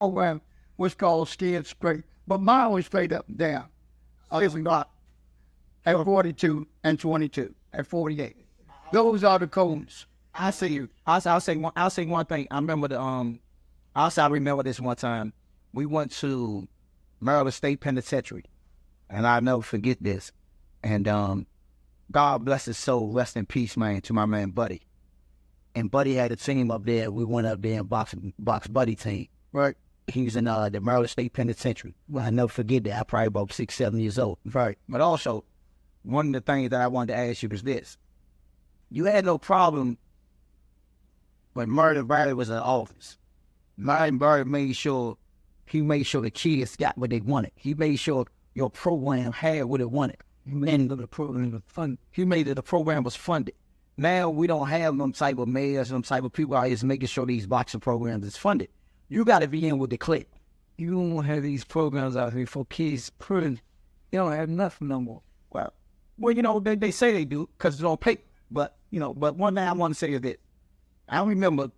program was called Scared Straight, but mine was straight up and down. It's not at 42 and 22, at 48. Those are the codes. I see you. I'll say one thing. I remember this one time. We went to Maryland State Penitentiary, and I'll never forget this. And God bless his soul, rest in peace, man, to my man Buddy. And Buddy had a team up there. We went up there and box Buddy team. Right. He was in the Maryland State Penitentiary. Well, I never forget that. I probably about 6, 7 years old. Right. But also, one of the things that I wanted to ask you was this. You had no problem when Murder Barry was in office. Martin Barry made sure the kids got what they wanted. He made sure your program had what it wanted. He made the program was funded. He made it the program was funded. Now we don't have them type of mayors, them type of people out here making sure these boxing programs is funded. You got to be in with the clique. You don't have these programs out here for kids prison. You don't have nothing no more. Well, you know, they say they do because it's on paper. But one thing I want to say is that I remember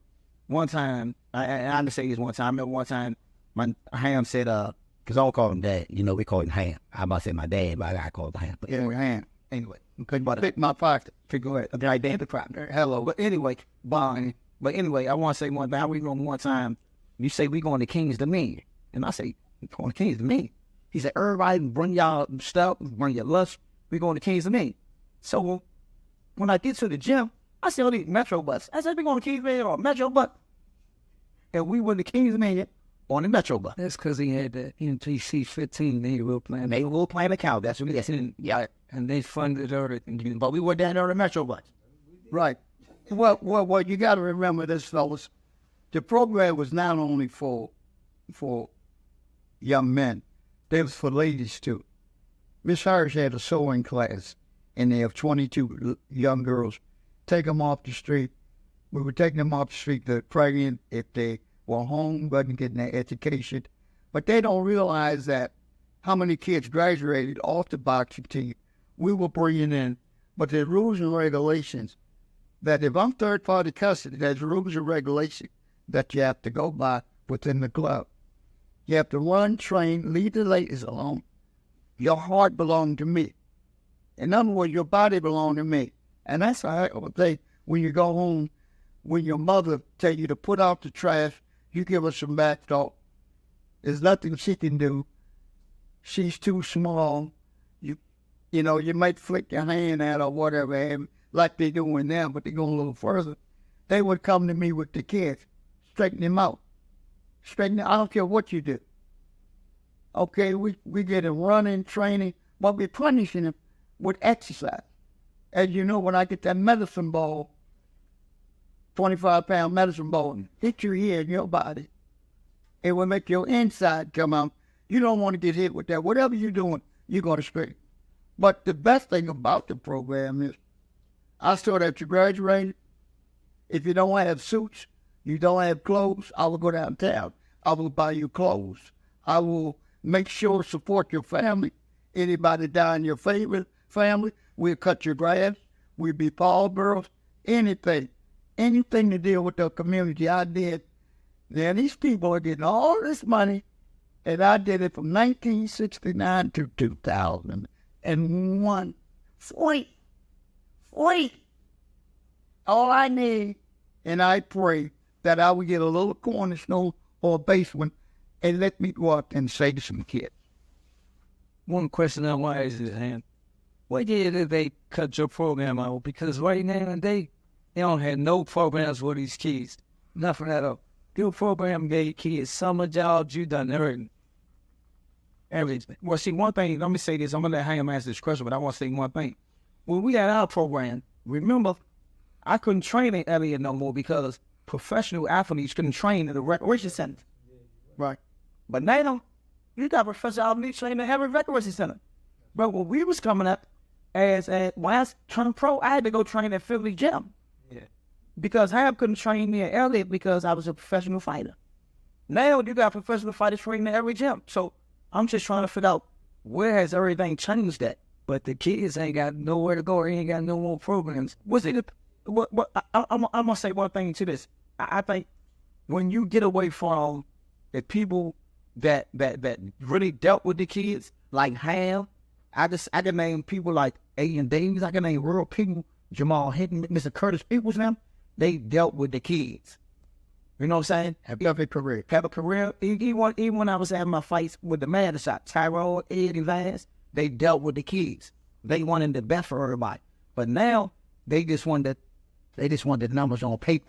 one time, I have to say this one time, I remember one time my Ham said, because I don't call him Dad, you know, we call him Ham. I about to say my dad, but I call him Ham. But Yeah, Ham. anyway, Pick my pocket. go ahead. Okay, I did the crap. Hello. But anyway, I want to say one thing. I remember one time, you say we going to King's Dominion. And I say, we going to King's Dominion. He said, everybody bring y'all stuff, bring your lunch. We going to King's Dominion. So when I get to the gym, I see all these Metro bus. I said, we going to King's Dominion or Metro bus. And we went to King's Dominion on the Metro bus. That's because he had the MTC 15. They were playing. They will play an account. That's what he said. Yeah. And they funded everything. But we were down there on the Metro bus. Right. Well, you got to remember this, fellas. The program was not only for young men. It was for ladies, too. Miss Harris had a sewing class, and they have 22 young girls. Take them off the street. We were taking them off the street. They're pregnant if they were home, wasn't getting their education. But they don't realize that how many kids graduated off the boxing team we were bringing in. But there's rules and regulations that if I'm third-party custody, there's rules and regulations that you have to go by within the club. You have to run, train, leave the ladies alone. Your heart belongs to me. In other words, your body belongs to me. And that's how I would say when you go home, when your mother tell you to put out the trash, you give her some back talk. There's nothing she can do. She's too small. You know, you might flick your hand at her or whatever, like they doing now, but they go a little further. They would come to me with the kids, straighten them out. I don't care what you do. Okay, we get them running, training, but we're punishing them with exercise. As you know, when I get that medicine ball, 25-pound medicine ball, hit your ear in your body, it will make your inside come out. You don't want to get hit with that. Whatever you're doing, you're going to scream. But the best thing about the program is, I saw that you graduated. If you don't have suits, you don't have clothes, I will go downtown. I will buy you clothes. I will make sure to support your family. Anybody die in your favorite family, we'll cut your grass. We'll be pallbearers. Anything to deal with the community, I did. Now, these people are getting all this money, and I did it from 1969 to 2001. Sweet. All I need, and I pray that I would get a little cornerstone or a basement and let me go out and say to some kids. One question I want to ask is, Han, what year did they cut your program out? Because right now they don't have no programs for these kids. Nothing at all. Your program gave kids summer jobs, you done everything. Well, see, one thing, let me say this. I'm going to let Ham answer this question, but I want to say one thing. When we had our program, remember, I couldn't train in Elliott no more because professional athletes couldn't train in the recreation center. Right. But now, you got professional athletes training in every recreation center. But when we was coming up, when I was turning pro, I had to go train at Philly Gym. Yeah. Because Ham couldn't train me at Elliott because I was a professional fighter. Now, you got professional fighters training at every gym. So, I'm just trying to figure out where has everything changed at. But the kids ain't got nowhere to go or ain't got no more programs. I'm going to say one thing to this. I think when you get away from the people that really dealt with the kids, like Ham. I can name people like A.N. Davis. I can name real people, Jamal Hinton, Mr. Curtis Peoples, them. They dealt with the kids. You know what I'm saying? Have a career. Have a career. Even when I was having my fights with the man shot, Tyrone, Eddie Vance, they dealt with the kids. They wanted the best for everybody. But now they just want the numbers on paper.